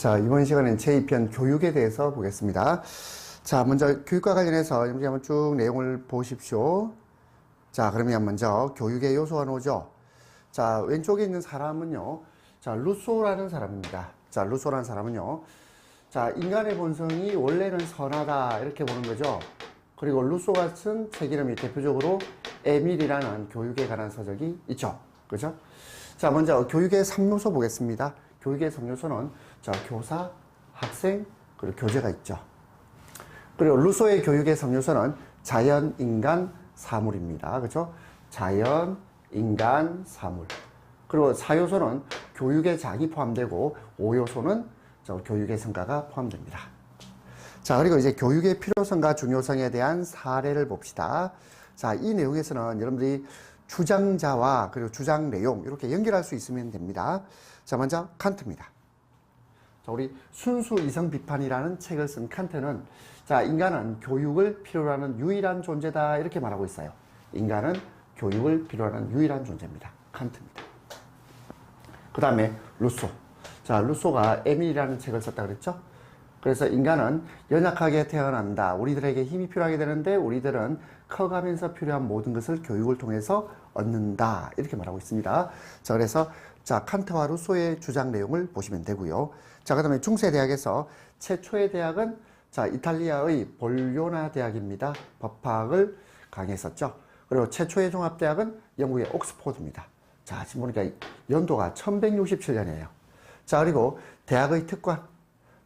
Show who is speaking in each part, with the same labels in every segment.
Speaker 1: 자, 이번 시간엔 제2편 교육에 대해서 보겠습니다. 자, 먼저 교육과 관련해서 여러분이 한번 쭉 내용을 보십시오. 자, 그러면 먼저 교육의 요소가 나오죠. 자, 왼쪽에 있는 사람은요. 자, 루소라는 사람입니다. 자, 루소라는 사람은요. 자, 인간의 본성이 원래는 선하다 이렇게 보는 거죠. 그리고 루소가 쓴 책 이름이 대표적으로 에밀이라는 교육에 관한 서적이 있죠. 그죠? 자, 먼저 교육의 3요소 보겠습니다. 교육의 3요소는 자, 교사, 학생, 그리고 교재가 있죠. 그리고 루소의 교육의 3요소는 자연, 인간, 사물입니다. 그죠? 자연, 인간, 사물. 그리고 4요소는 교육의 장이 포함되고 5요소는 교육의 성과가 포함됩니다. 자, 그리고 이제 교육의 필요성과 중요성에 대한 사례를 봅시다. 자, 이 내용에서는 여러분들이 주장자와 그리고 주장 내용 이렇게 연결할 수 있으면 됩니다. 자, 먼저 칸트입니다. 자, 우리 순수 이성 비판이라는 책을 쓴 칸트는 자, 인간은 교육을 필요로 하는 유일한 존재다 이렇게 말하고 있어요. 인간은 교육을 필요로 하는 유일한 존재입니다. 칸트입니다. 그 다음에 루소. 자, 루소가 에밀이라는 책을 썼다 그랬죠? 그래서 인간은 연약하게 태어난다. 우리들에게 힘이 필요하게 되는데 우리들은 커가면서 필요한 모든 것을 교육을 통해서 얻는다. 이렇게 말하고 있습니다. 자, 그래서 자, 칸트와 루소의 주장 내용을 보시면 되고요. 자, 그 다음에 중세대학에서 최초의 대학은 자, 이탈리아의 볼로나 대학입니다. 법학을 강의했었죠. 그리고 최초의 종합대학은 영국의 옥스포드입니다. 자, 지금 보니까 연도가 1167년이에요. 자, 그리고 대학의 특권.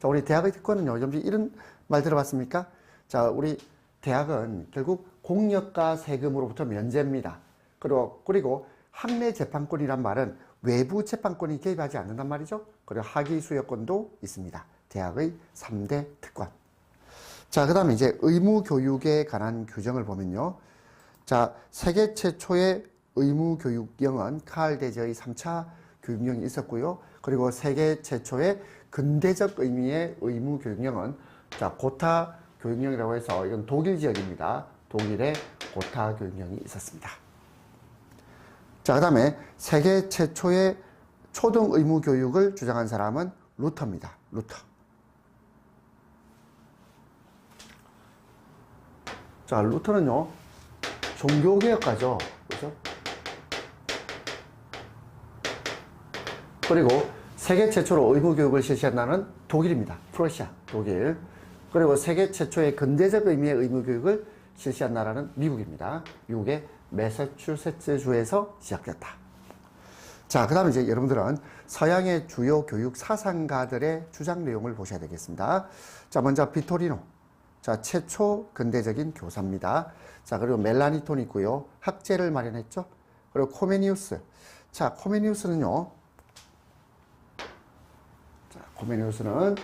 Speaker 1: 자, 우리 대학의 특권은요, 여러분들 이런 말 들어봤습니까? 자, 우리 대학은 결국 공력과 세금으로부터 면제입니다. 그리고 학내 재판권이란 말은 외부 재판권이 개입하지 않는단 말이죠. 그리고 학위 수여권도 있습니다. 대학의 3대 특권. 자, 그 다음에 이제 의무 교육에 관한 규정을 보면요. 자, 세계 최초의 의무 교육령은 카를 대제의 3차 교육령이 있었고요. 그리고 세계 최초의 근대적 의미의 의무 교육령은 자, 고타 교육령이라고 해서 이건 독일 지역입니다. 독일의 고타 교육령이 있었습니다. 자, 그 다음에 세계 최초의 초등 의무 교육을 주장한 사람은 루터입니다. 루터. 자, 루터는요, 종교개혁가죠. 그죠? 그리고 세계 최초로 의무교육을 실시한 나라는 독일입니다. 프러시아, 독일. 그리고 세계 최초의 근대적 의미의 의무교육을 실시한 나라는 미국입니다. 미국의 매사추세츠주에서 시작됐다. 자, 그 다음에 이제 여러분들은 서양의 주요 교육 사상가들의 주장 내용을 보셔야 되겠습니다. 자, 먼저 비토리노. 자, 최초 근대적인 교사입니다. 자, 그리고 멜라니톤이 있고요. 학제를 마련했죠. 그리고 코메니우스. 자, 코메니우스는요. 자, 코메니우스는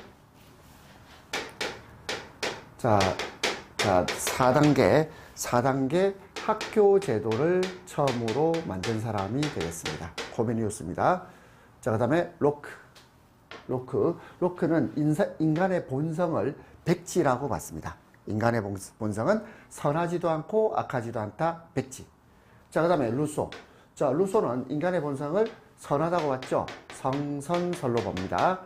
Speaker 1: 자, 4단계 학교 제도를 처음으로 만든 사람이 되겠습니다. 코메니우스입니다. 자, 그 다음에 로크는 인간의 본성을 백지라고 봤습니다. 인간의 본성은 선하지도 않고 악하지도 않다. 백지. 자, 그 다음에 루소. 자, 루소는 인간의 본성을 선하다고 봤죠. 성선설로 봅니다.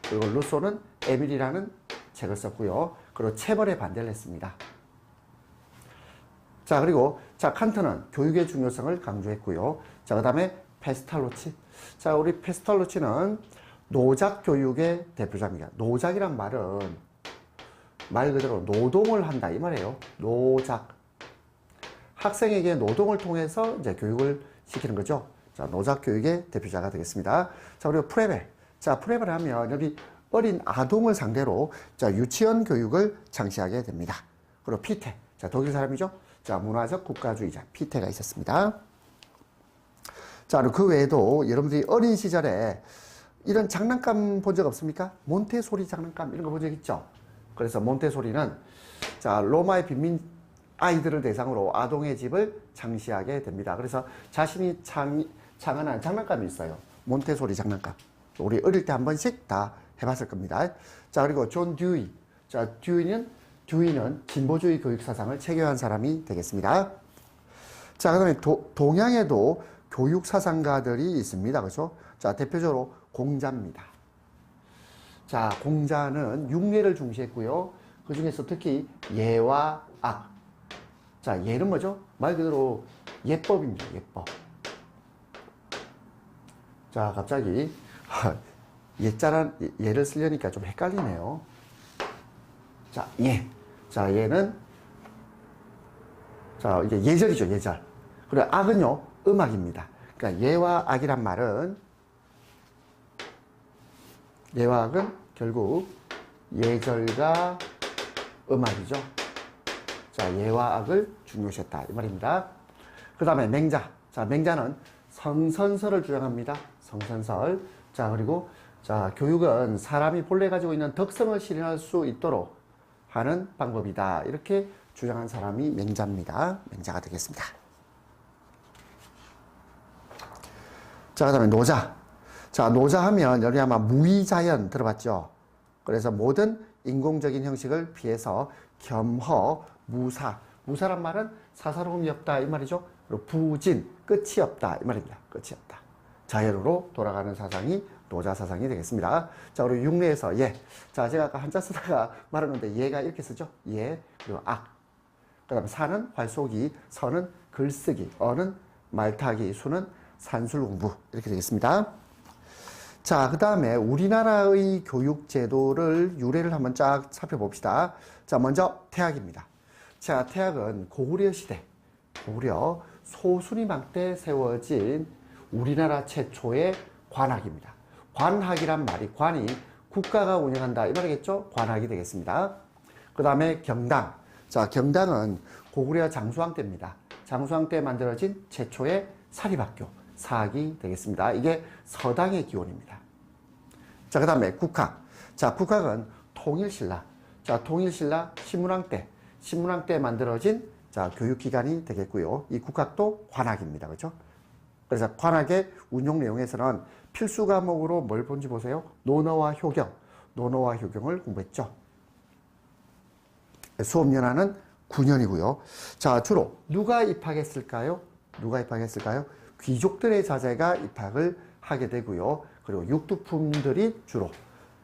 Speaker 1: 그리고 루소는 에밀이라는 책을 썼고요. 그리고 체벌에 반대를 했습니다. 자, 그리고 자, 칸트는 교육의 중요성을 강조했고요. 자, 그 다음에 페스탈로치. 자, 우리 페스탈로치는 노작 교육의 대표자입니다. 노작이란 말은 말 그대로 노동을 한다 이 말이에요. 노작. 학생에게 노동을 통해서 이제 교육을 시키는 거죠. 자, 노작 교육의 대표자가 되겠습니다. 자, 그리고 프레벨. 자, 프레벨을 하면 여기 어린 아동을 상대로 자, 유치원 교육을 창시하게 됩니다. 그리고 피테. 자, 독일 사람이죠. 자, 문화적 국가주의자 피테가 있었습니다. 자, 그 외에도 여러분들이 어린 시절에 이런 장난감 본 적 없습니까? 몬테소리 장난감 이런 거 본 적 있죠? 그래서 몬테소리는 자, 로마의 빈민 아이들을 대상으로 아동의 집을 창시하게 됩니다. 그래서 자신이 창안한 장난감이 있어요. 몬테소리 장난감. 우리 어릴 때 한 번씩 다 해봤을 겁니다. 자, 그리고 존 듀이. 자, 듀이는 진보주의 교육 사상을 체계화한 사람이 되겠습니다. 자, 그 다음에 동양에도 교육 사상가들이 있습니다. 그렇죠? 자, 대표적으로 공자입니다. 자, 공자는 육례를 중시했고요. 그 중에서 특히 예와 악. 자, 예는 뭐죠? 말 그대로 예법입니다. 예법. 자, 갑자기 예를 쓰려니까 좀 헷갈리네요. 자, 예. 자, 예는 자, 이게 예절이죠, 예절. 그리고 악은요, 음악입니다. 그러니까 예와 악이란 말은 예와 악은 결국 예절과 음악이죠. 자, 예와 악을 중요시했다 이 말입니다. 그 다음에 맹자. 자, 맹자는 성선설을 주장합니다. 성선설. 자, 그리고 자, 교육은 사람이 본래 가지고 있는 덕성을 실현할 수 있도록 하는 방법이다. 이렇게 주장한 사람이 맹자입니다. 맹자가 되겠습니다. 자, 그 다음에 노자. 자, 노자 하면 여기 아마 무의자연 들어봤죠? 그래서 모든 인공적인 형식을 피해서 겸허, 무사. 무사란 말은 사사로움이 없다 이 말이죠. 그리고 부진, 끝이 없다 이 말입니다. 끝이 없다. 자연으로 돌아가는 사상이 노자 사상이 되겠습니다. 자, 그리고 육례에서 예. 자, 제가 아까 한자 쓰다가 말했는데 예가 이렇게 쓰죠. 예, 그리고 악. 그 다음에 사는 활쏘기, 서는 글쓰기, 어는 말타기, 수는 산술 공부 이렇게 되겠습니다. 자, 그 다음에 우리나라의 교육 제도를 유래를 한번 쫙 살펴봅시다. 자, 먼저 태학입니다. 자, 태학은 고구려 시대, 고구려 소수리망 때 세워진 우리나라 최초의 관학입니다. 관학이란 말이 관이 국가가 운영한다 이 말이겠죠? 관학이 되겠습니다. 그 다음에 경당. 자, 경당은 고구려 장수왕 때입니다. 장수왕 때 만들어진 최초의 사립학교, 사학이 되겠습니다. 이게 서당의 기원입니다. 자, 그 다음에 국학. 자, 국학은 통일신라. 자, 통일신라 신문왕 때 만들어진 자, 교육기관이 되겠고요. 이 국학도 관학입니다. 그렇죠? 그래서 관학의 운용 내용에서는 필수 과목으로 뭘 본지 보세요. 논어와 효경. 논어와 효경을 공부했죠. 수업연한은 9년이고요. 자, 주로 누가 입학했을까요? 누가 입학했을까요? 귀족들의 자제가 입학을 하게 되고요. 그리고 육두품들이 주로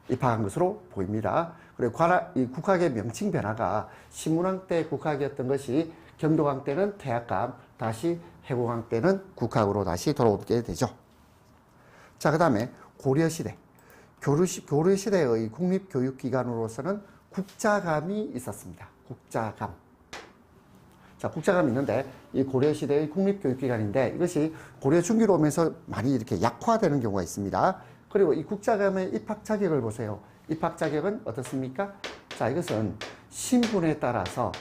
Speaker 1: 입학한 것으로 보입니다. 그리고 이 국학의 명칭 변화가 신문왕 때 국학이었던 것이 경도왕 때는 태학감, 다시 해공왕 때는 국학으로 다시 돌아오게 되죠. 자, 그 다음에 고려시대. 고려시대의 국립교육기관으로서는 국자감이 있었습니다. 국자감. 자, 국자감이 있는데 이 고려시대의 국립교육기관인데 이것이 고려 중기로 오면서 많이 이렇게 약화되는 경우가 있습니다. 그리고 이 국자감의 입학 자격을 보세요. 입학 자격은 어떻습니까? 자, 이것은 신분에 따라서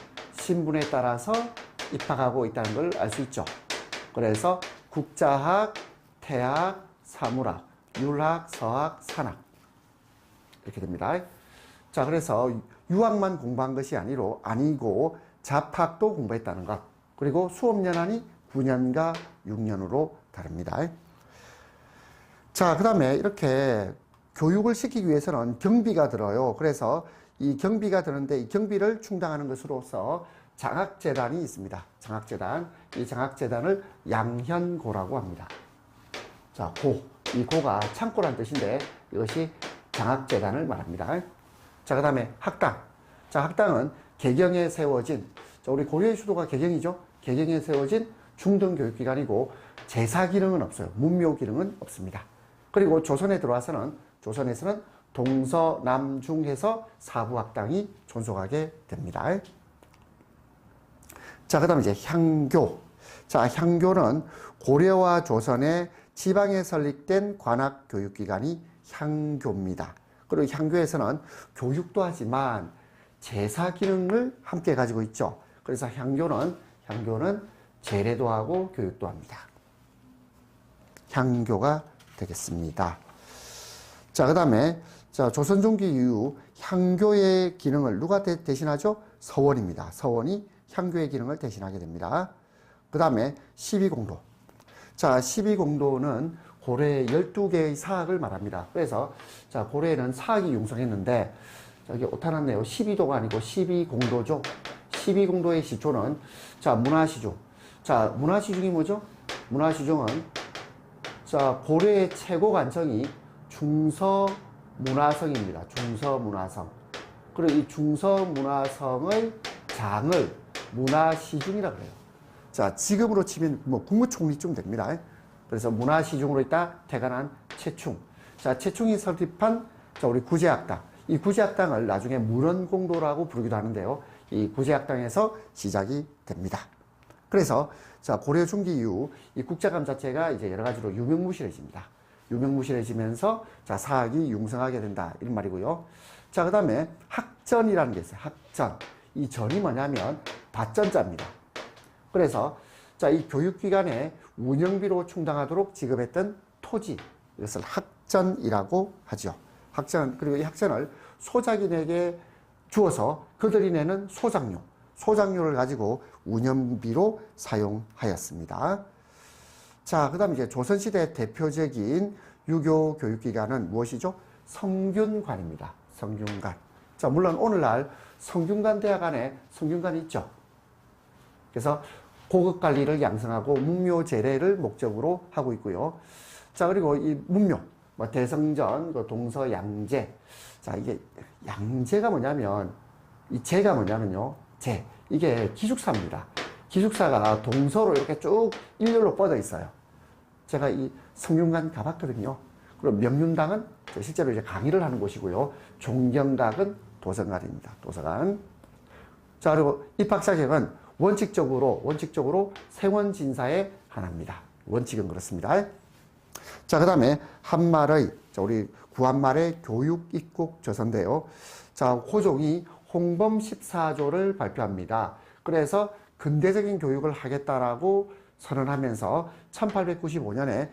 Speaker 1: 입학하고 있다는 걸 알 수 있죠. 그래서 국자학, 태학, 사물학, 율학, 서학, 산학 이렇게 됩니다. 자, 그래서 유학만 공부한 것이 아니고 잡학도 공부했다는 것. 그리고 수업연한이 9년과 6년으로 다릅니다. 자, 그 다음에 이렇게 교육을 시키기 위해서는 경비가 들어요. 그래서 이 경비가 드는데 이 경비를 충당하는 것으로서 장학재단이 있습니다. 장학재단. 이 장학재단을 양현고라고 합니다. 자, 이 고가 창고란 뜻인데 이것이 장학재단을 말합니다. 자, 그 다음에 학당. 자, 학당은 개경에 세워진, 자, 우리 고려의 수도가 개경이죠. 개경에 세워진 중등교육기관이고 제사 기능은 없어요. 문묘 기능은 없습니다. 그리고 조선에서는 동서남중해서 사부학당이 존속하게 됩니다. 자, 그 다음에 이제 향교. 자, 향교는 고려와 조선의 지방에 설립된 관학교육기관이 향교입니다. 그리고 향교에서는 교육도 하지만 제사 기능을 함께 가지고 있죠. 그래서 향교는 제례도 하고 교육도 합니다. 향교가 되겠습니다. 자, 그 다음에 자, 조선 중기 이후 향교의 기능을 누가 대신하죠? 서원입니다. 서원이 향교의 기능을 대신하게 됩니다. 그 다음에 12공도. 자, 12공도는 고려의 12개의 사학을 말합니다. 그래서 자, 고려에는 사학이 융성했는데 여기 오타났네요. 12도가 아니고 12공도죠. 12공도의 시초는 자, 문화시중. 자, 문화시중이 뭐죠? 문화시중은 자, 고려의 최고 관청이 중서 문화성입니다. 중서문화성. 그리고 이 중서문화성의 장을 문화시중이라고 그래요. 자, 지금으로 치면 뭐 국무총리쯤 됩니다. 그래서 문화시중으로 있다 태어난 최충. 자, 최충이 설립한 우리 구제학당. 이 구제학당을 나중에 문헌공도라고 부르기도 하는데요. 이 구제학당에서 시작이 됩니다. 그래서 자, 고려 중기 이후 이 국자감 자체가 이제 여러 가지로 유명무실해집니다. 유명무실해지면서 자, 사학이 융성하게 된다. 이런 말이고요. 자, 그 다음에 학전이라는 게 있어요. 학전. 이 전이 뭐냐면 밭전자입니다. 그래서 자, 이 교육기관의 운영비로 충당하도록 지급했던 토지, 이것을 학전이라고 하죠. 학전, 그리고 이 학전을 소작인에게 주어서 그들이 내는 소작료를 가지고 운영비로 사용하였습니다. 자, 그 다음에 이제 조선시대 대표적인 유교 교육기관은 무엇이죠? 성균관입니다. 성균관. 자, 물론 오늘날 성균관 대학 안에 성균관이 있죠. 그래서 고급 관리를 양성하고 문묘 제례를 목적으로 하고 있고요. 자, 그리고 이 문묘, 뭐 대성전, 동서 양제. 자, 이게 양제가 뭐냐면, 이 제가 뭐냐면요. 이게 기숙사입니다. 기숙사가 동서로 이렇게 쭉 일렬로 뻗어 있어요. 제가 이 성균관 가봤거든요. 그리고 명륜당은 실제로 이제 강의를 하는 곳이고요. 종경각은 도서관입니다. 도서관. 자, 그리고 입학 자격은 원칙적으로 세원진사의 하나입니다. 원칙은 그렇습니다. 자, 그 다음에 한말의, 우리 구한말의 교육입국조서인데요. 자, 호종이 홍범 14조를 발표합니다. 그래서 근대적인 교육을 하겠다라고 선언하면서 1895년에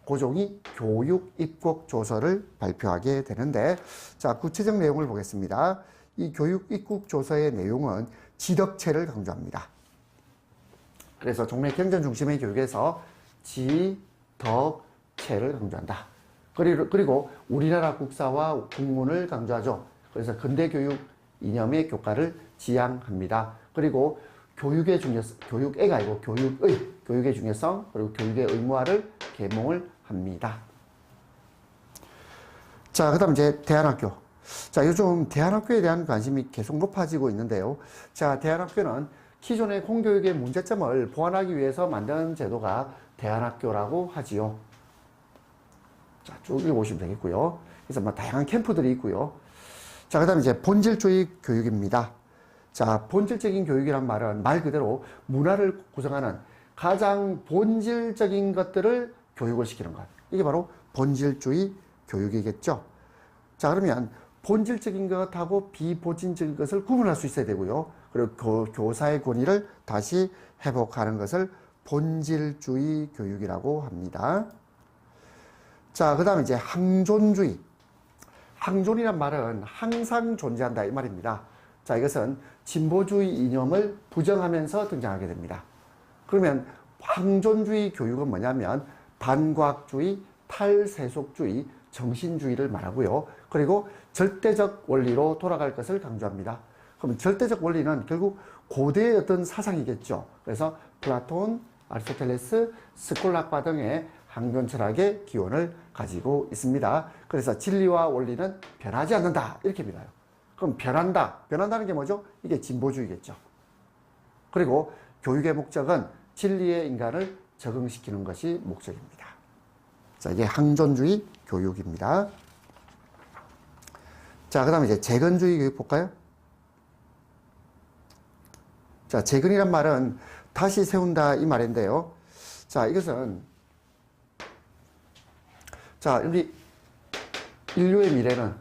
Speaker 1: 고종이 교육입국조서를 발표하게 되는데, 자, 구체적 내용을 보겠습니다. 이 교육입국조서의 내용은 지덕체를 강조합니다. 그래서 종래 경전 중심의 교육에서 지덕체를 강조한다. 그리고 우리나라 국사와 국문을 강조하죠. 그래서 근대 교육 이념의 교과를 지향합니다. 그리고 교육의 중요성, 교육애가 아니고 교육의 중요성, 그리고 교육의 의무화를 계몽을 합니다. 자, 그 다음 이제 대안학교. 자, 요즘 대안학교에 대한 관심이 계속 높아지고 있는데요. 자, 대안학교는 기존의 공교육의 문제점을 보완하기 위해서 만든 제도가 대안학교라고 하지요. 자, 쭉 읽어보시면 되겠고요. 그래서 뭐 다양한 캠프들이 있고요. 자, 그 다음에 이제 본질주의 교육입니다. 자, 본질적인 교육이란 말은 말 그대로 문화를 구성하는 가장 본질적인 것들을 교육을 시키는 것. 이게 바로 본질주의 교육이겠죠. 자, 그러면 본질적인 것하고 비본질적인 것을 구분할 수 있어야 되고요. 그리고 교사의 권위를 다시 회복하는 것을 본질주의 교육이라고 합니다. 자, 그 다음에 이제 항존주의. 항존이란 말은 항상 존재한다 이 말입니다. 자, 이것은 진보주의 이념을 부정하면서 등장하게 됩니다. 그러면 항존주의 교육은 뭐냐면 반과학주의, 탈세속주의, 정신주의를 말하고요. 그리고 절대적 원리로 돌아갈 것을 강조합니다. 그럼 절대적 원리는 결국 고대의 어떤 사상이겠죠. 그래서 플라톤, 아리스토텔레스, 스콜락파 등의 항존 철학의 기원을 가지고 있습니다. 그래서 진리와 원리는 변하지 않는다 이렇게 믿어요. 그럼 변한다는 게 뭐죠? 이게 진보주의겠죠. 그리고 교육의 목적은 진리의 인간을 적응시키는 것이 목적입니다. 자, 이게 항존주의 교육입니다. 자, 그 다음에 이제 재건주의 교육 볼까요? 자, 재건이란 말은 다시 세운다 이 말인데요. 자, 이것은 자, 우리 인류의 미래는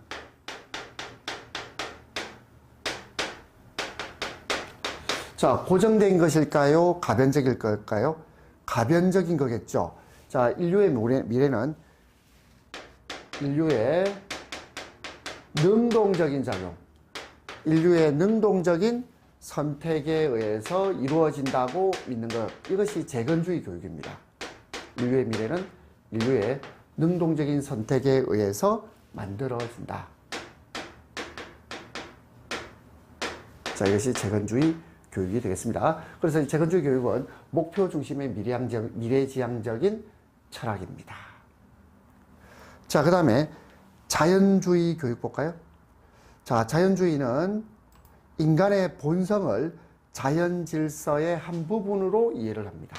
Speaker 1: 자, 고정된 것일까요? 가변적일 걸까요? 가변적인 거겠죠. 자, 인류의 미래는 인류의 능동적인 작용, 인류의 능동적인 선택에 의해서 이루어진다고 믿는 것, 이것이 재건주의 교육입니다. 인류의 미래는 인류의 능동적인 선택에 의해서 만들어진다. 자, 이것이 재건주의 교육이 되겠습니다. 그래서 재건주의 교육은 목표 중심의 미래지향적인 철학입니다. 자, 그 다음에 자연주의 교육 볼까요? 자, 자연주의는 인간의 본성을 자연 질서의 한 부분으로 이해를 합니다.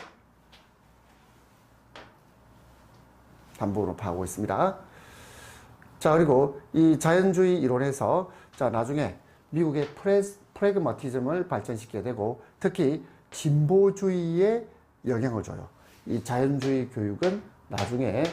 Speaker 1: 한 부분으로 파악하고 있습니다. 자, 그리고 이 자연주의 이론에서 자, 나중에 미국의 프래그마티즘을 발전시키게 되고 특히 진보주의에 영향을 줘요. 이 자연주의 교육은 나중에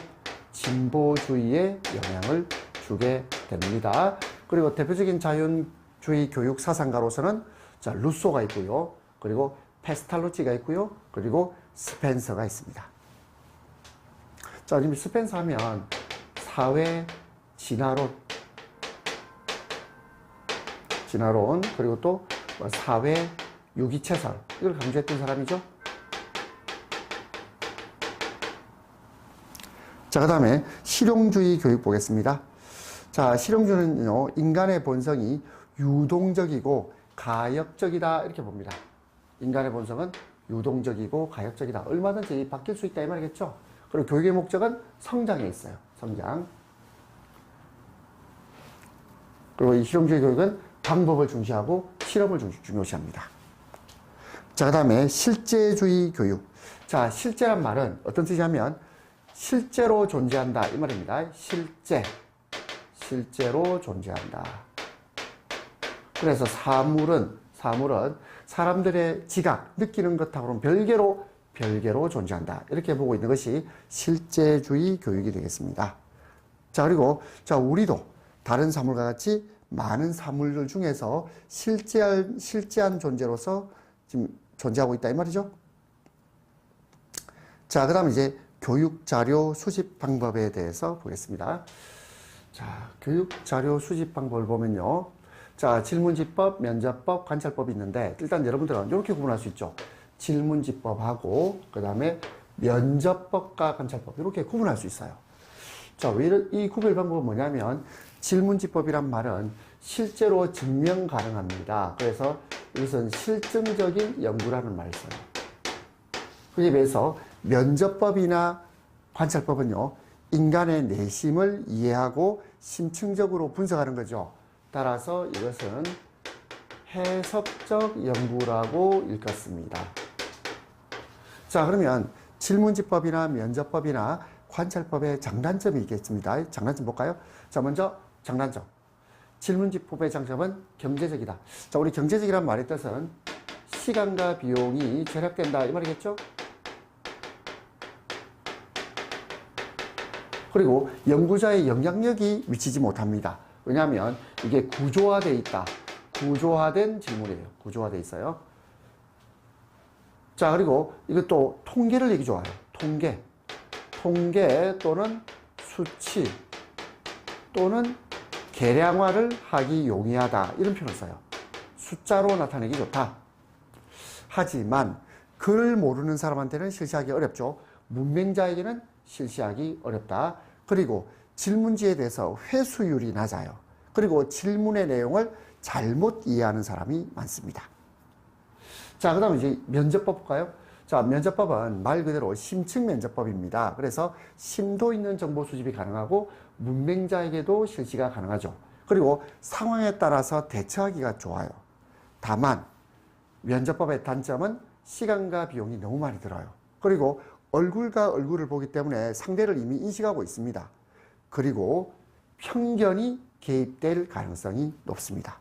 Speaker 1: 진보주의에 영향을 주게 됩니다. 그리고 대표적인 자연주의 교육 사상가로서는 자, 루소가 있고요. 그리고 페스탈로치가 있고요. 그리고 스펜서가 있습니다. 자, 지금 스펜서 하면 사회 진화론, 그리고 또 사회 유기체설, 이걸 강조했던 사람이죠. 자, 그 다음에 실용주의 교육 보겠습니다. 자, 실용주의는요, 인간의 본성이 유동적이고 가역적이다, 이렇게 봅니다. 인간의 본성은 유동적이고 가역적이다. 얼마든지 바뀔 수 있다, 이 말이겠죠. 그리고 교육의 목적은 성장에 있어요. 성장. 그리고 이 실용주의 교육은 방법을 중시하고 실험을 중요시합니다. 자, 그 다음에 실제주의 교육. 자, 실제란 말은 어떤 뜻이냐면 실제로 존재한다, 이 말입니다. 실제로 존재한다. 그래서 사물은 사람들의 지각, 느끼는 것하고는 별개로 존재한다. 이렇게 보고 있는 것이 실제주의 교육이 되겠습니다. 자, 그리고 자, 우리도 다른 사물과 같이 많은 사물들 중에서 실제한 존재로서 지금 존재하고 있다, 이 말이죠. 자, 그 다음에 이제 교육 자료 수집 방법에 대해서 보겠습니다. 자, 교육 자료 수집 방법을 보면요. 자, 질문지법, 면접법, 관찰법이 있는데 일단 여러분들은 이렇게 구분할 수 있죠. 질문지법하고 그 다음에 면접법과 관찰법 이렇게 구분할 수 있어요. 자, 왜 이 구별 방법은 뭐냐면 질문지법이란 말은 실제로 증명 가능합니다. 그래서 이것은 실증적인 연구라는 말을 써요. 그에 비해서 면접법이나 관찰법은요, 인간의 내심을 이해하고 심층적으로 분석하는 거죠. 따라서 이것은 해석적 연구라고 일컫습니다. 자, 그러면 질문지법이나 면접법이나 관찰법의 장단점이 있겠습니다. 장단점 볼까요? 자, 먼저 장단점. 질문지법의 장점은 경제적이다. 자, 우리 경제적이란 말의 뜻은 시간과 비용이 절약된다, 이 말이겠죠? 그리고 연구자의 영향력이 미치지 못합니다. 왜냐하면 이게 구조화되어 있다. 구조화된 질문이에요. 구조화되어 있어요. 자, 그리고 이것도 통계를 얘기 좋아요. 통계 또는 수치 또는 계량화를 하기 용이하다. 이런 표현을 써요. 숫자로 나타내기 좋다. 하지만 글을 모르는 사람한테는 실시하기 어렵죠. 문맹자에게는 실시하기 어렵다. 그리고 질문지에 대해서 회수율이 낮아요. 그리고 질문의 내용을 잘못 이해하는 사람이 많습니다. 자, 그 다음에 이제 면접법 볼까요? 자, 면접법은 말 그대로 심층 면접법입니다. 그래서 심도 있는 정보 수집이 가능하고 문맹자에게도 실시가 가능하죠. 그리고 상황에 따라서 대처하기가 좋아요. 다만 면접법의 단점은 시간과 비용이 너무 많이 들어요. 그리고 얼굴과 얼굴을 보기 때문에 상대를 이미 인식하고 있습니다. 그리고 편견이 개입될 가능성이 높습니다.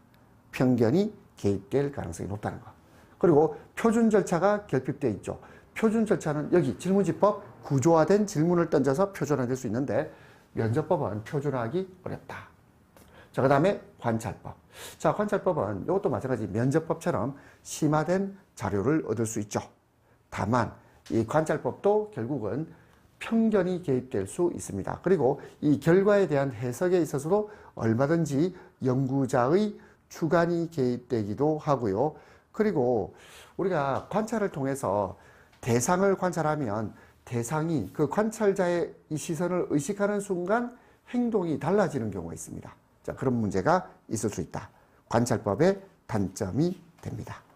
Speaker 1: 편견이 개입될 가능성이 높다는 것. 그리고 표준 절차가 결핍되어 있죠. 표준 절차는 여기 질문지법 구조화된 질문을 던져서 표준화될 수 있는데 면접법은 표준화하기 어렵다. 자, 그 다음에 관찰법. 자, 관찰법은 이것도 마찬가지 면접법처럼 심화된 자료를 얻을 수 있죠. 다만 이 관찰법도 결국은 편견이 개입될 수 있습니다. 그리고 이 결과에 대한 해석에 있어서도 얼마든지 연구자의 주관이 개입되기도 하고요. 그리고 우리가 관찰을 통해서 대상을 관찰하면 대상이 그 관찰자의 이 시선을 의식하는 순간 행동이 달라지는 경우가 있습니다. 자, 그런 문제가 있을 수 있다. 관찰법의 단점이 됩니다.